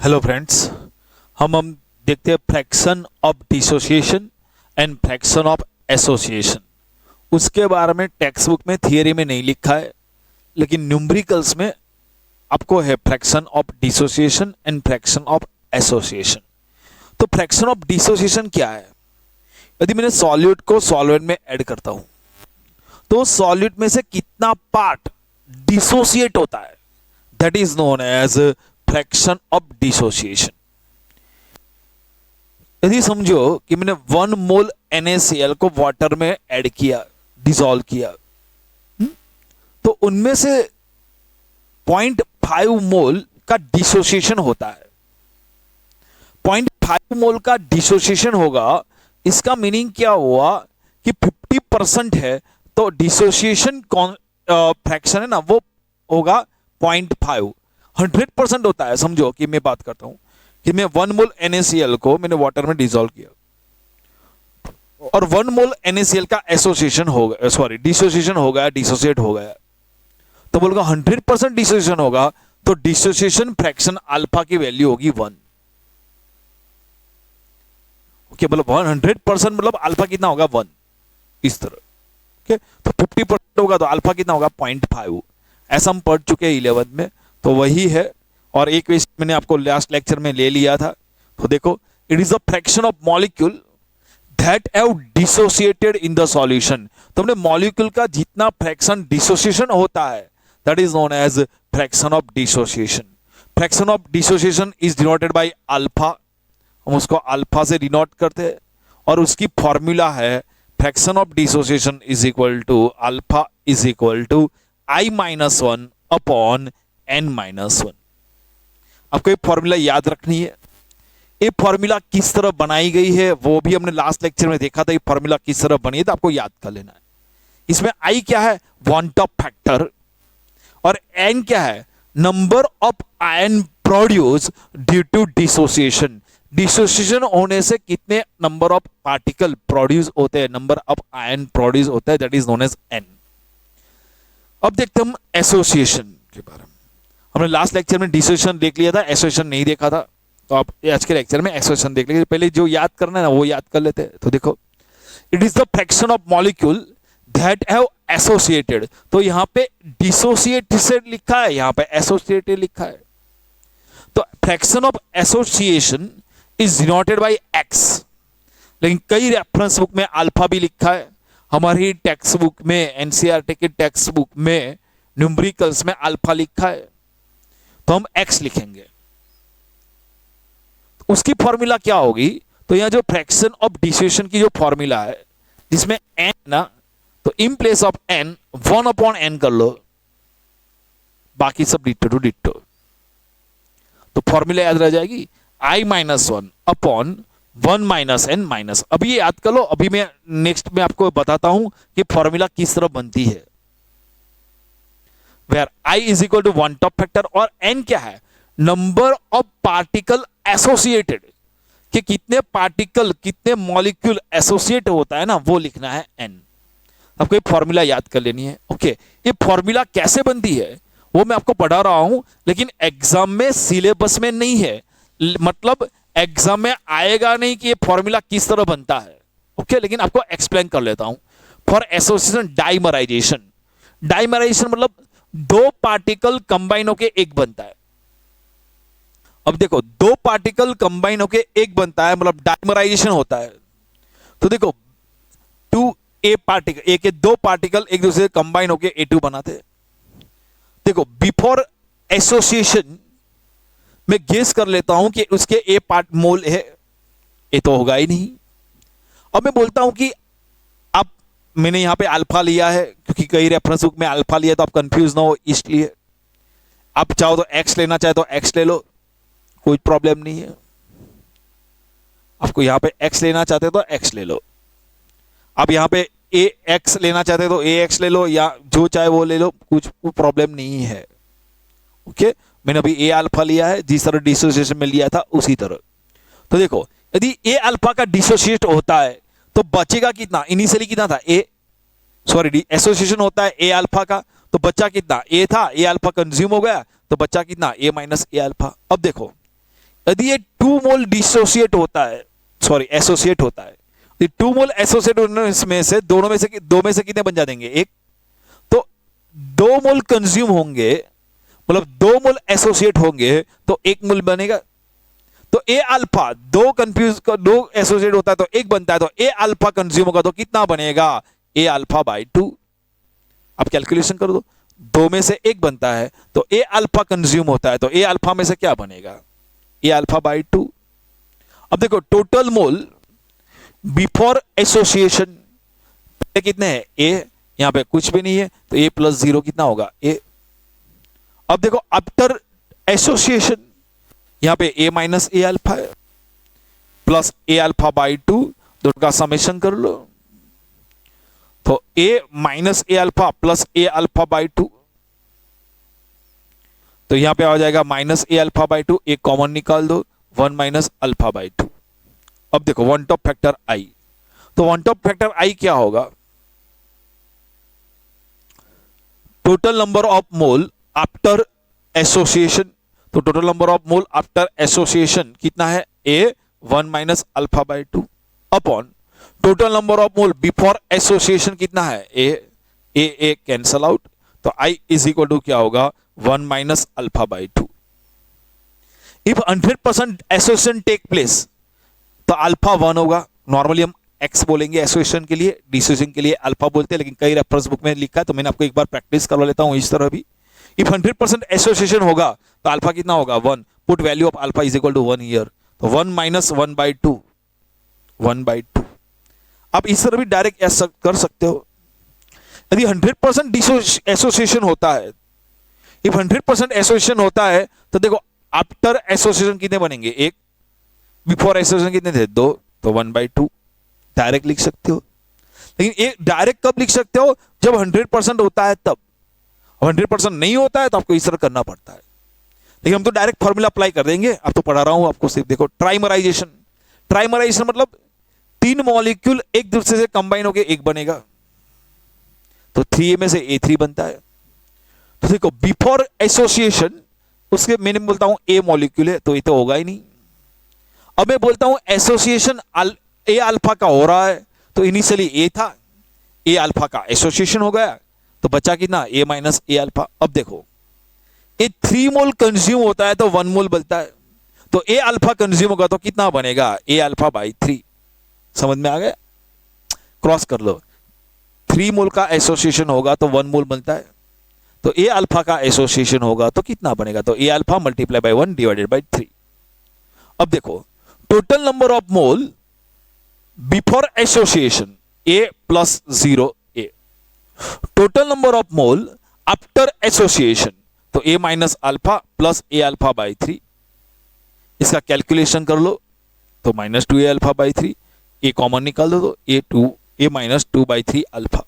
Hello friends, हम देखते हैं fraction of dissociation and fraction of association. उसके बारे में टेक्स्ट बुक में थियरी में नहीं लिखा है, लेकिन न्यूमेरिकल्स में आपको है fraction of dissociation and fraction of association. तो फ्रैक्शन ऑफ डिसोसिएशन क्या है? यदि मैंने सॉल्यूट को सॉल्वेंट में ऐड करता हूं तो सॉल्यूट में से कितना पार्ट डिसोसिएट होता है, that is known as fraction of dissociation. यदि समझो कि मैंने 1 मोल NaCl को वाटर में ऐड किया, डिसॉल्व किया, तो उनमें से 0.5 मोल का डिसोसिएशन होता है। 0.5 मोल का डिसोसिएशन होगा, इसका मीनिंग क्या हुआ कि 50% है तो डिसोसिएशन फ्रैक्शन है ना, वो होगा 0.5। 100% होता है। समझो कि मैं बात करता हूं कि मैं 1 मोल NaCl को मैंने वाटर में डिसॉल्व किया और 1 मोल NaCl का एसोसिएशन हो गया, सॉरी डिसोसिएशन हो गया, डिसोसिएट हो गया, तो बोलूंगा 100% डिसोसिएशन होगा तो डिसोसिएशन फ्रैक्शन अल्फा की वैल्यू होगी 1। ओके, मतलब 100% मतलब अल्फा कितना होगा 1, इस तरह। ओके, तो 50% होगा तो अल्फा कितना होगा 0.5। ऐसा हम पढ़ चुके हैं 11th में, तो वही है। और एक क्वेश्चन मैंने आपको लास्ट लेक्चर में ले लिया था, तो देखो, it is the fraction of molecule that have dissociated in the solution. तो हमने मॉलिक्यूल का जितना फ्रैक्शन डिसोसिएशन होता है that is known as fraction of dissociation. Fraction of dissociation is denoted by alpha, हम उसको अल्फा से डिनोट करते हैं और उसकी फॉर्मूला है fraction of dissociation is equal to alpha is equal to I-1 upon N-1। आपको ये फॉर्मूला याद रखनी है। ये फॉर्मूला किस तरह बनाई गई है वो भी हमने लास्ट लेक्चर में देखा था। ये फॉर्मूला किस तरह बनी है तो आपको याद कर लेना है। इसमें I क्या है, वांट ऑफ फैक्टर, और N क्या है, number of ion produce due to dissociation. Dissociation होने से कितने नंबर ऑफ पार्टिकल प्रोड्यूस होते हैं, नंबर ऑफ आयन प्रोड्यूस होता है, that is known as N। अब देखते हम एसोसिएशन के बारे में। हमने लास्ट लेक्चर में डिसोसिएशन देख लिया था, एसोसिएशन नहीं देखा था, तो आप आज के लेक्चर में एसोसिएशन देख लीजिए। पहले जो याद करना है ना वो याद कर लेते हैं। तो देखो, it is the fraction of molecule that have associated. तो यहां पे डिसोसिएटेड लिखा है, यहां पे एसोसिएटेड लिखा है। तो fraction of association is denoted bye X, लेकिन कई रेफरेंस बुक में अल्फा भी लिखा है। हमारी टेक्स्ट बुक में, NCERT की टेक्स्ट बुक में न्यूमेरिकल्स में अल्फा लिखा है, तो हम X लिखेंगे। उसकी फॉर्मूला क्या होगी, तो यहां जो फ्रैक्शन ऑफ डिसोसिएशन की जो फॉर्मूला है जिसमें N ना, तो in place of N 1 upon N कर लो, बाकी सब डिट्टो टू डिट्टो। तो फॉर्मूला याद रह जाएगी I-1 upon 1 minus N minus. अभी ये याद कर लो, अभी मैं नेक्स्ट में आपको बताता हूं कि फॉर्मूला किस तरह बनती है। Where I is equal to van't Hoff factor और N क्या है, नंबर ऑफ पार्टिकल एसोसिएटेड, कि कितने पार्टिकल, कितने मॉलिक्यूल एसोसिएट होता है ना, वो लिखना है N। आपको ये फॉर्मूला याद कर लेनी है। ओके, ये फॉर्मूला कैसे बनती है वो मैं आपको पढ़ा रहा हूं, लेकिन एग्जाम में सिलेबस में नहीं है, मतलब एग्जाम में आएगा नहीं कि ये फॉर्मूला किस तरह बनता है। ओके, लेकिन आपको एक्सप्लेन कर लेता हूं। फॉर एसोसिएशन डाइमराइजेशन, डाइमराइजेशन मतलब 2 पार्टिकल कंबाइन होके एक बनता है। अब देखो, 2 पार्टिकल कंबाइन होके एक बनता है मतलब डाइमराइजेशन होता है। तो देखो, 2A पार्टिकल, एक के 2 पार्टिकल एक दूसरे से कंबाइन होके A2 बनाते हैं। देखो, बिफोर एसोसिएशन मैं गेस कर लेता हूं कि उसके A पार्ट मोल है, ये तो होगा ही नहीं। अब मैं बोलता हूं कि अब मैंने यहां पे अल्फा लिया है, क्योंकि कई रेफरेंस बुक में अल्फा लिया, तो आप कंफ्यूज ना हो इसलिए। आप चाहो तो X लेना चाहे तो X ले लो, कोई प्रॉब्लम नहीं है। आपको यहां पे X लेना चाहते तो X ले लो, आप यहां पे AX लेना चाहते तो AX ले लो, या जो चाहे वो ले लो, कुछ प्रॉब्लम नहीं है। ओके, मैंने अभी A अल्फा लिया है, जिस तरह डिसोसिएशन में लिया था उसी तरह। तो देखो, यदि A अल्फा का डिसोसिएट होता है तो बचेगा कितना, इनिशियली कितना था A, सॉरी एसोसिएशन होता है A अल्फा का, तो बच्चा कितना A था, A अल्फा कंज्यूम हो गया, तो बच्चा कितना A माइनस A अल्फा। अब देखो, यदि ये 2 मोल डिसोसिएट होता है, सॉरी एसोसिएट होता है, 2 मोल एसोसिएट होने में से दो में से कितने बन जाएंगे? एक। तो 2 मोल कंज्यूम होंगे, मतलब 2 मोल एसोसिएट होंगे तो 1 मोल बनेगा। तो ए अल्फा, दो एसोसिएट होता है तो 1 बनता है, तो ए अल्फा कंज्यूम होगा तो कितना बनेगा? ए अल्फा बाई 2। आप कैलकुलेशन कर दो, 2 में से 1 बनता है तो ए अल्फा कंज्यूम होता है, तो ए अल्फा में से क्या बनेगा? ए अल्फा बाई 2। अब देखो टोटल मोल बिफोर एसोसिएशन कितने हैं? ए, यहां पे कुछ भी नहीं है तो ए प्लस 0 कितना होगा? ए। अब देखो आफ्टर एसोसिएशन, यहां पे ए माइनस ए अल्फा है प्लस ए अल्फा बाई 2, दोनों का समेशन कर लो, तो a minus a alpha plus a alpha by 2, तो यहां पे आ जाएगा माइनस ए अल्फा बाई 2, एक कॉमन निकाल दो, 1 माइनस अल्फा बाई 2। अब देखो वन टॉप फैक्टर आई, तो वन टॉप फैक्टर आई क्या होगा? Total number of mole after association, तो total number of mole after association कितना है? A 1 minus alpha by 2 upon total number of mole before association कितना है? ए कैंसल आउट, तो आई is equal to क्या होगा? 1 minus alpha by 2। If 100% association take place तो alpha 1 होगा। नॉर्मली हम एक्स बोलेंगे एसोसिएशन के लिए, डिसोसिएशन के लिए अल्फा बोलते हैं, लेकिन कई रेफरेंस बुक में लिखा है तो मैंने आपको एक बार प्रैक्टिस करवा लेता हूं इस तरह भी। इफ 100% एसोसिएशन होगा तो अल्फा कितना होगा? 1। Put value of alpha is equal to 1 here, तो 1 माइनस 1 बाई 2, 1 बाई 2। आप इस तरह भी डायरेक्ट कर सकते हो। यदि 100% एसोसिएशन होता है, इफ 100% एसोसिएशन होता है तो देखो आफ्टर एसोसिएशन कितने बनेंगे? 1। बिफोर एसोसिएशन कितने थे? 2, तो 1 बाई 2 डायरेक्ट लिख सकते हो। लेकिन एक डायरेक्ट कब लिख सकते हो? जब 100% होता है तब। 100% नहीं होता है तो आपको इस तरह करना पड़ता है, लेकिन हम तो डायरेक्ट फॉर्मूला अप्लाई कर देंगे। अब तो पढ़ा रहा हूं आपको, सिर्फ देखो ट्राइमराइजेशन। ट्राइमराइजेशन मतलब 3 मॉलिक्यूल एक दूसरे से कंबाइन होकर एक बनेगा, तो 3A में से A3 बनता है। तो देखो बिफोर एसोसिएशन, उसके मैंने बोलता हूं ए मॉलिक्यूल है तो ये तो होगा ही नहीं। अब मैं बोलता हूं एसोसिएशन ए अल्फा का हो रहा है, तो इनिशियली ए था, ए अल्फा का एसोसिएशन हो गया तो बचा कितना? ए माइनस ए अल्फा। अब देखो ए 3 मोल कंज्यूम होता है तो 1 मोल बनता है, तो ए अल्फा कंज्यूम होगा तो कितना बनेगा? ए अल्फा बाई 3। समझ में आ गया? क्रॉस कर लो, 3 मोल का एसोसिएशन होगा तो 1 मोल बनता है, तो ए अल्फा का एसोसिएशन होगा तो कितना बनेगा? तो a alpha multiply by 1 divided by 3। अब देखो total number of mole before association a plus 0 a, total number of mole after association तो a minus alpha plus a alpha by 3। इसका कैलकुलेशन कर लो तो minus 2 a alpha by 3, a common निकाल दो तो ए माइनस 2 बाई 3 अल्फा।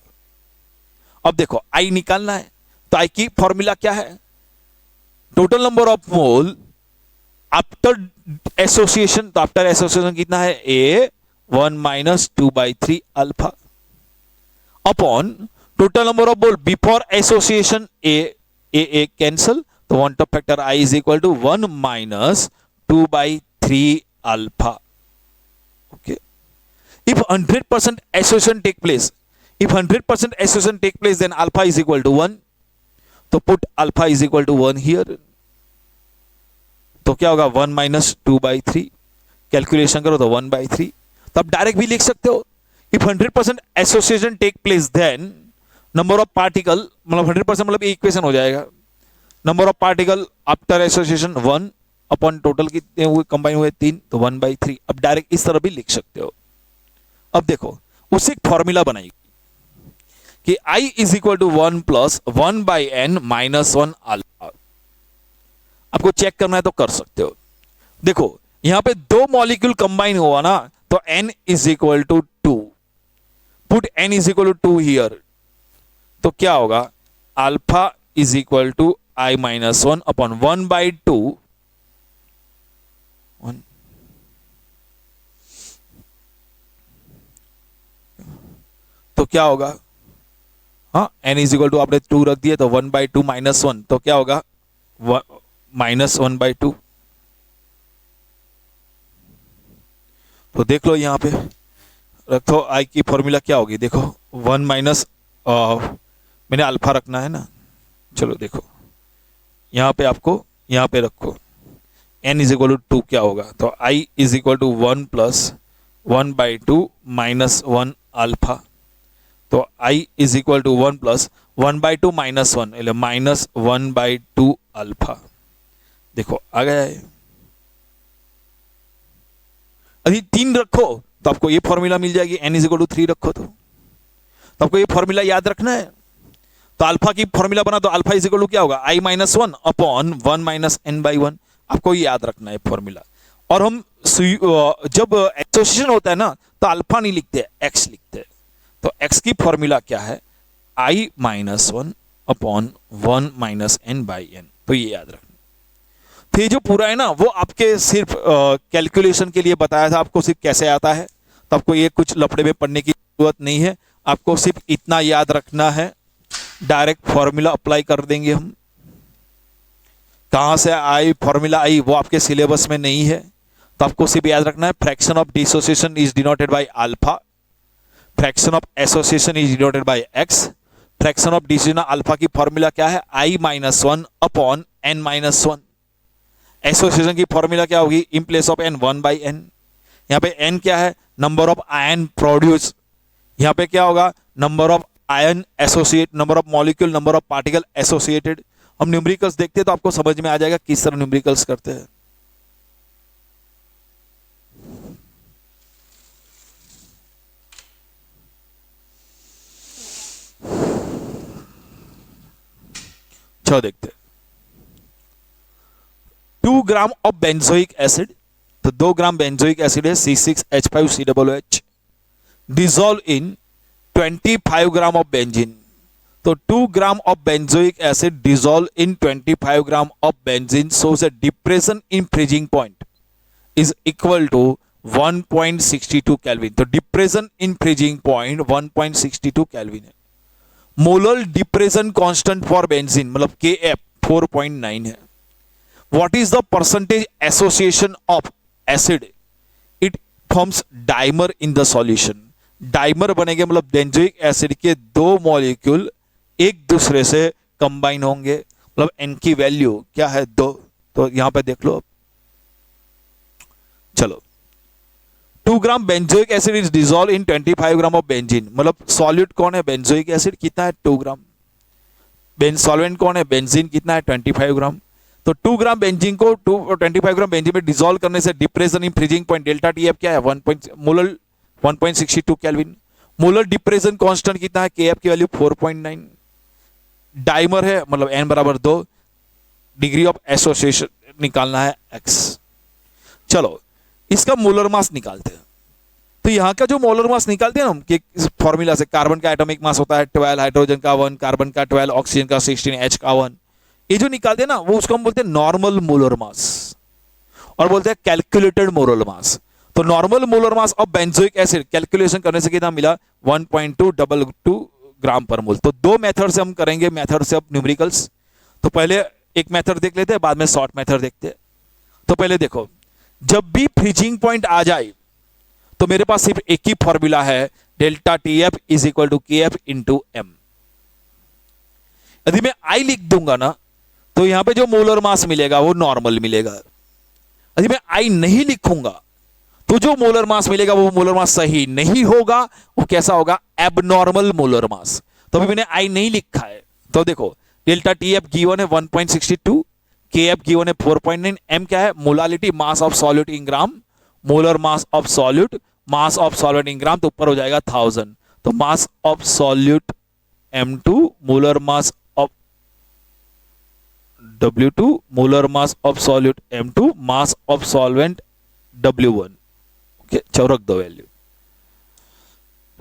अब देखो आई निकालना है, तो आई की फॉर्मूला क्या है? Total number of mole after association, तो आफ्टर एसोसिएशन कितना है? A 1 minus 2 by 3 alpha upon total number of mole before association a cancel, तो van't Hoff factor i is equal to 1 minus 2 by 3 alpha. Okay, if 100% association take place, if 100% association take place then alpha is equal to 1, तो put alpha is equal to 1 here, तो क्या होगा? 1 minus 2 by 3, calculation करो तो 1 by 3। तो आप direct भी लिख सकते हो, if 100% association take place then number of particle, मतलब 100% मतलब इक्वेशन हो जाएगा, number of particle after association 1 upon total कितने हुए? कंबाइन हुए 3, तो 1 बाई 3। अब डायरेक्ट इस तरह भी लिख सकते हो। अब देखो उससे एक फॉर्मूला बनाई कि I is equal to 1 plus 1 by n minus 1 alpha. आपको चेक करना है तो कर सकते हो। देखो यहां पे 2 मॉलिक्यूल कंबाइन हुआ ना, तो n is equal to 2, put n is equal to 2 here, तो क्या होगा? Alpha is equal to I minus 1 upon 1 by 2, तो क्या होगा? हाँ, n इज इक्वल टू आपने 2 रख दिया तो 1 बाई 2 माइनस 1, तो क्या होगा? Minus 1 by 2। तो देख लो यहाँ पे रखो आई की फॉर्मूला क्या होगी, देखो 1 माइनस मैंने अल्फा रखना है ना, चलो देखो यहाँ पे आपको यहाँ पे रखो n इज इक्वल टू 2 क्या होगा, तो i is equal to 1 plus 1/2 minus 1 alpha, तो i is equal to 1 plus 1/2 minus 1 એટલે माइनस 1/2 अल्फा। देखो आ गया है, अभी 3 रखो तो आपको ये फॉर्मूला मिल जाएगी, n इज इक्वल टू 3 रखो तो आपको ये फॉर्मूला याद रखना है। तो अल्फा की फॉर्मूला बना तो अल्फा इज इक्वल टू क्या होगा, i minus 1 upon 1 minus n/1, आपको ये याद रखना है फॉर्मूला। और हम जब एसोसिएशन होता है ना तो अल्फा नहीं लिखते, x लिखते हैं। तो x की फॉर्मूला क्या है, i minus 1 upon 1 minus n/n, तो ये याद रखना। तो ये जो पूरा है ना वो आपके सिर्फ कैलकुलेशन के लिए बताया था, आपको सिर्फ कैसे आता है, तो आपको ये कुछ लफड़े में पढ़ने की जरूरत नहीं है, आपको सिर्फ इतना याद रखना है। डायरेक्ट फॉर्मूला अप्लाई कर देंगे हम, कहां से आई फॉर्मूला आई वो आपके सिलेबस में नहीं है, तो आपको सिर्फ याद रखना है fraction of dissociation is denoted by alpha, fraction of association is denoted bye x. Fraction of dissociation alpha की फॉर्मूला क्या है, i minus 1 upon n minus 1। Association की फॉर्मूला क्या होगी, in place of n 1/n। यहाँ पे n क्या है, नंबर ऑफ आयन प्रोड्यूस, यहाँ पे क्या होगा, number of ion associate, number of molecule, number of particle associated. हम न्यूमेरिकल्स देखते हैं तो आपको समझ में आ जाएगा किस तरह न्यूमेरिकल्स करते हैं। चलो देखते हैं, 2 ग्राम ऑफ बेंजोइक एसिड, तो 2 ग्राम बेंजोइक एसिड है C6H5COOH, dissolve in 25 gram of benzene. तो 2 gram of benzoic acid dissolve in 25 gram of benzene shows a depression in freezing point is equal to 1.62 kelvin. तो depression in freezing point 1.62 kelvin है। Molar depression constant for benzene मतलब Kf 4.9 है। What is the percentage association of acid, it forms dimer in the solution. Dimer बनेंगे मतलब benzoic acid के 2 molecule एक दूसरे से कंबाइन होंगे, मतलब n की वैल्यू क्या है 2। तो यहां पे देख लो, चलो 2 gram benzoic acid is dissolve in 25 gram of benzene, मतलब सॉल्यूट कौन है, बेंजोइक एसिड कितना है 2 ग्राम, सॉल्वेंट कौन है, बेंजीन कितना है 25 ग्राम। तो 2 ग्राम बेंजीन को 25 ग्राम बेंजीन में डिसॉल्व करने से depression in freezing point delta TF क्या है, 1.62 केल्विन। मोलर डिप्रेशन कांस्टेंट कितना है, Kf की वैल्यू 4.9। डाइमर है मतलब n बराबर 2, डिग्री ऑफ एसोसिएशन निकालना है x। चलो इसका मोलर मास निकालते हैं। तो यहां का जो मोलर मास निकालते हैं ना हम कि फॉर्मूला से, कार्बन का एटॉमिक मास होता है 12, हाइड्रोजन का 1, कार्बन का 12, ऑक्सीजन का 16, H का 1। ये जो निकालते हैं ना वो उसको हम बोलते हैं नॉर्मल मोलर मास और बोलते हैं कैलकुलेटेड मोलर मास। तो normal molar mass of benzoic acid calculation करने से कितना मिला, 1.222 ग्राम पर मोल। तो 2 मेथड से हम करेंगे, मेथड से अब न्यूमेरिकल्स। तो पहले एक मेथड देख लेते हैं, बाद में शॉर्ट मेथड देखते हैं। तो पहले देखो, जब भी फ्रीजिंग पॉइंट आ जाए तो मेरे पास सिर्फ एक ही फॉर्मूला है, delta TF is equal to KF into M। यदि मैं I लिख दूंगा ना तो यहां पे जो मोलर मास मिलेगा वो नॉर्मल मिलेगा। यदि मैं I नहीं लिखूंगा तो जो मोलर मास मिलेगा वो मोलर मास सही नहीं होगा, वो कैसा होगा, एबनॉर्मल मोलर मास। तो अभी मैंने I नहीं लिखा है, तो देखो डेल्टा टीएफ गिवन है 1.62, KF गिवन है 4.9, M क्या है, molality mass of solute in gram, molar mass of solute, mass of solute in gram, तो ऊपर हो जाएगा 1000। तो mass of solute M2, molar mass of W2, molar mass of solute M2, mass of solvent W1। Okay, रख दो value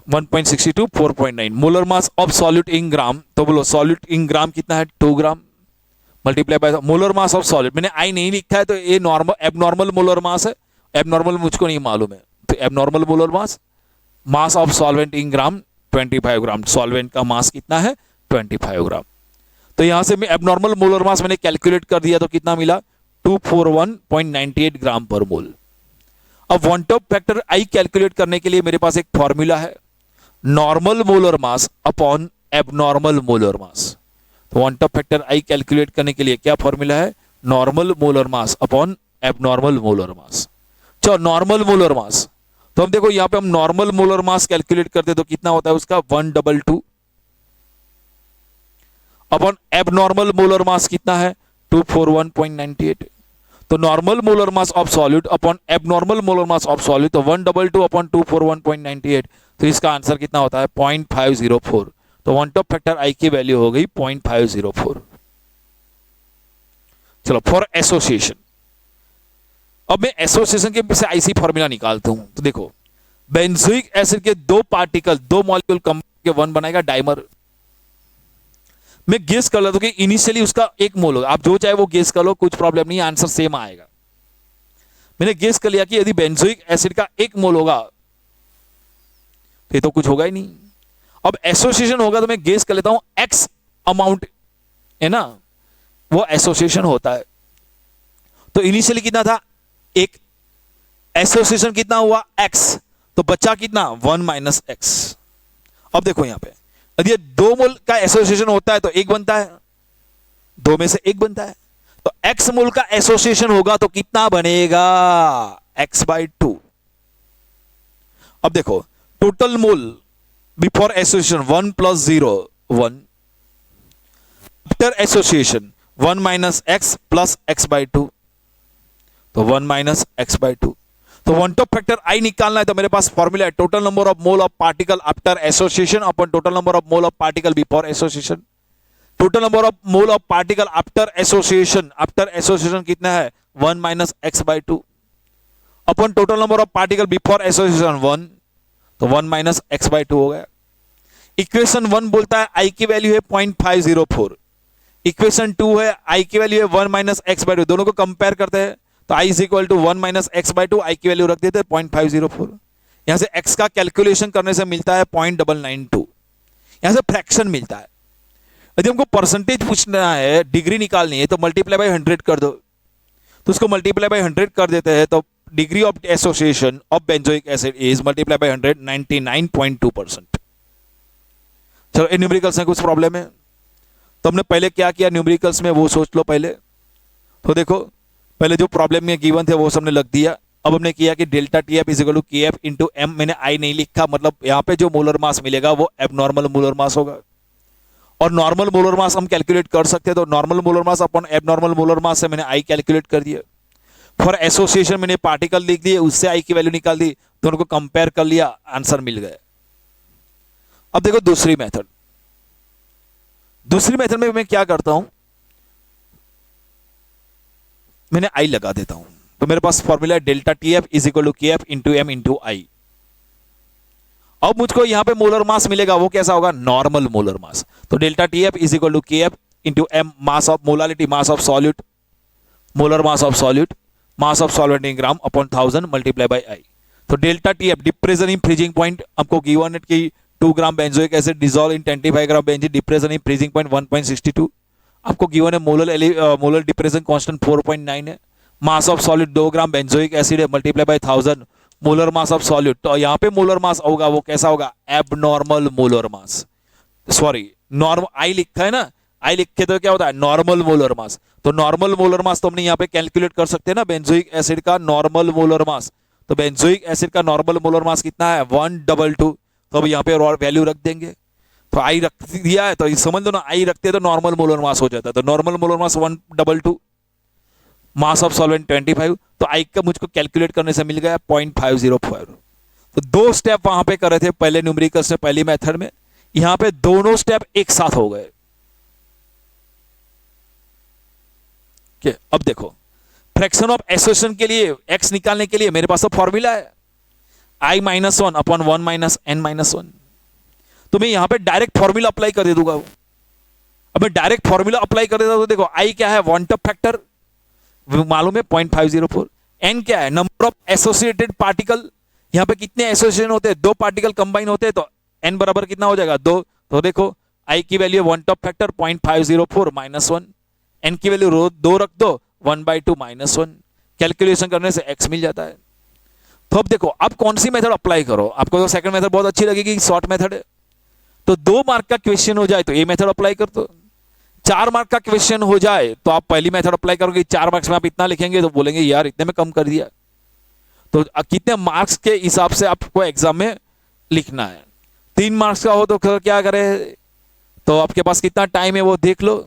1.62, 4.9। Molar mass of solute in gram, तो बोलो solute in gram कितना है 2 gram, multiply by molar mass of solute. मैंने I नहीं लिखा है तो ये नॉर्मल एबनॉर्मल मोलर मास है, एबनॉर्मल मुझको नहीं मालूम है। तो abnormal molar mass, mass of solvent in gram 25 gram, solvent का मास कितना है 25 ग्राम। तो यहां से मैं एबनॉर्मल मोलर मास मैंने कैलकुलेट कर दिया तो कितना मिला 241.98 ग्राम पर मोल। अब van't Hoff factor i calculate करने के लिए मेरे पास एक फॉर्मूला है, normal molar mass upon abnormal molar mass. तो van't Hoff factor i calculate करने के लिए क्या फॉर्मूला है, normal molar mass upon abnormal molar mass. चलो नॉर्मल मोलर मास, तो हम देखो यहां पे हम नॉर्मल मोलर मास कैलकुलेट करते तो कितना होता है उसका 122 अपॉन एबनॉर्मल मोलर मास कितना है 241.98। तो normal molar mass of solute upon abnormal molar mass of solute, तो 122 अपॉन 241.98, तो इसका आंसर कितना होता है 0.504। तो वन टॉप फैक्टर आई की वैल्यू हो गई 0.504। चलो फॉर एसोसिएशन, अब मैं एसोसिएशन के पीछे आईसी फॉर्मूला निकालता हूं। तो देखो बेंजोइक एसिड के दो पार्टिकल, दो मॉलिक्यूल कंबाइन के वन बनाएगा डाइमर। मैं गेस कर लेता हूं कि इनिशियली उसका एक मोल होगा, आप जो चाहे वो गेस कर लो, कुछ प्रॉब्लम नहीं, आंसर सेम आएगा। मैंने गेस कर लिया कि यदि बेंजोइक एसिड का एक मोल होगा तो कुछ होगा ही नहीं। अब एसोसिएशन होगा तो मैं गेस कर लेता हूं एक्स अमाउंट है ना, वो एसोसिएशन होता है। तो इनिशियली कितना था एक, एसोसिएशन कितना हुआ एक्स, तो बचा कितना 1 माइनस एक्स। अब देखो यहां पे यदि दो मोल का एसोसिएशन होता है तो एक बनता है, दो में से एक बनता है, तो एक्स मोल का एसोसिएशन होगा तो कितना बनेगा x/2। अब देखो total mole before association 1 + 0 1, after association 1 minus x plus x/2, तो 1 माइनस x/2। तो वन टॉप फैक्टर आई निकालना है तो मेरे पास फॉर्मूला है total number of mole of particle after association upon total number of mole of particle before association. Total number of mole of particle after association कितना है 1 minus x/2 upon total number of particle before association 1, तो 1 minus x/2 हो गया। Equation 1 बोलता है आई की value है 0.504, equation 2 है आई की वैल्यू है 1 माइनस x/2, दोनों को कंपेयर करते हैं तो i is equal to 1 minus x/2, I की वैल्यू रख देते हैं 0.504। यहां से x का कैलकुलेशन करने से मिलता है 0.992, यहां से फ्रैक्शन मिलता है। यदि हमको परसेंटेज पूछना है, डिग्री निकालनी है, तो मल्टीप्लाई बाय 100 कर दो, तो उसको मल्टीप्लाई बाय 100 कर देते हैं तो degree of association of benzoic acid is multiply by 100 99.2%। चलो इन न्यूमेरिकल्स में कुछ प्रॉब्लम है तो हमने पहले क्या किया न्यूमेरिकल्स में वो सोच लो पहले। तो देखो पहले जो प्रॉब्लम में गिवन थे वो सबने लग दिया। अब हमने किया कि delta T F is equal to K F into M, मैंने आई नहीं लिखा, मतलब यहाँ पे जो मोलर मास मिलेगा वो एबनॉर्मल मोलर मास होगा, और नॉर्मल मोलर मास हम कैलकुलेट कर सकते हैं, तो normal molar mass upon abnormal molar मास से मैंने आई कैलकुलेट कर दिया। फॉर एसोसिएशन मैंने पार्टिकल लिख दिए, उससे आई की वैल्यू निकाल दी, दोनों को कंपेयर कर लिया, आंसर मिल गया। अब देखो दूसरी मेथड में मैं क्या करता हूं, मैंने आई लगा देता हूं, तो मेरे पास formula delta T F is equal to K F into M into i. अब मुझको यहां पे मोलर मास मिलेगा, वो कैसा होगा नॉर्मल मोलर मास, तो delta T F is equal to K F into M, mass of molality, mass of solute, molar mass of solute, mass of solvent in gram upon 1000 multiply by i. तो delta T F depression in freezing point आपको given है कि 2 gram benzoic acid dissolve in 25 gram benzene, depression in freezing point 1.62, आपको given है molar depression constant 4.9 है, mass of solid 2 gram benzoic acid है multiply by 1000 molar mass of solid. तो यहाँ पे मोलर मास होगा वो कैसा होगा abnormal molar mass, sorry normal i लिखा है ना, आई लिख के तो क्या होता है नॉर्मल मोलर मास। तो नॉर्मल मोलर मास तो हमने यहाँ पे कैलकुलेट कर सकते हैं ना, बेंजोइक एसिड का नॉर्मल मोलर मास, तो बेंजोइक एसिड का नॉर्मल मोलर मास कितना है 122, तो अब यहाँ पे वैल्यू रख देंगे, तो आई रख दिया है तो समझ लो ना, आई रखते तो नॉर्मल मोलर मास हो जाता है, तो normal molar mass 122, mass of solvent 25, तो आई का मुझको कैलकुलेट करने से मिल गया 0.505। तो 2 स्टेप वहां पे कर रहे थे पहले न्यूमेरिकल्स में, पहली मेथड में, यहां पे दोनों स्टेप एक साथ हो गए। अब देखो फ्रैक्शन ऑफ एसोसिएशन के लिए एक्स निकालने के लिए मेरे पास तो फॉर्मूला है i-1 अपॉन 1 माइनस n-1, तो मैं यहां पे डायरेक्ट फॉर्मूला अप्लाई कर दे दूंगा। अब मैं डायरेक्ट फॉर्मूला अप्लाई कर देता हूं, तो देखो आई क्या है वन टॉप फैक्टर मालूम है 0.504, n क्या है नंबर ऑफ एसोसिएटेड पार्टिकल, यहां पे कितने एसोसिएशन होते हैं 2 पार्टिकल कंबाइन होते हैं, तो n बराबर कितना हो जाएगा 2, तो देखो आई की value one Hoff factor 0.504 -1, n की वैल्यू 2 रख दो 1/2 -1, कैलकुलेशन करने से x मिल जाता है। तो अब देखो अब कौन सी मेथड अप्लाई करो, आपको तो सेकंड मेथड बहुत अच्छी लगेगी, शॉर्ट मेथड है। तो 2 मार्क का क्वेश्चन हो जाए तो ये मेथड अप्लाई कर दो, 4 मार्क का क्वेश्चन हो जाए तो आप पहली मेथड अप्लाई करोगे, 4 मार्क्स में आप इतना लिखेंगे तो बोलेंगे यार इतने में कम कर दिया। तो कितने मार्क्स के हिसाब से आपको एग्जाम में लिखना है। 3 मार्क्स का हो तो क्या करें, तो आपके पास कितना टाइम है वो देख लो,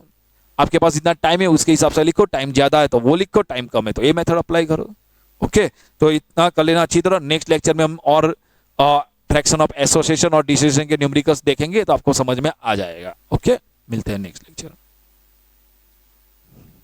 आपके पास जितना टाइम है उसके हिसाब से लिखो, टाइम ज्यादा है तो वो लिखो, टाइम कम है तो ये मेथड अप्लाई करो। ओके, तो इतना कर लेना अच्छी तरह। नेक्स्ट लेक्चर में हम और फ्रैक्शन ऑफ एसोसिएशन और डिसीजन के न्यूमेरिकल्स देखेंगे तो आपको समझ में आ जाएगा। ओके, मिलते हैं नेक्स्ट लेक्चर।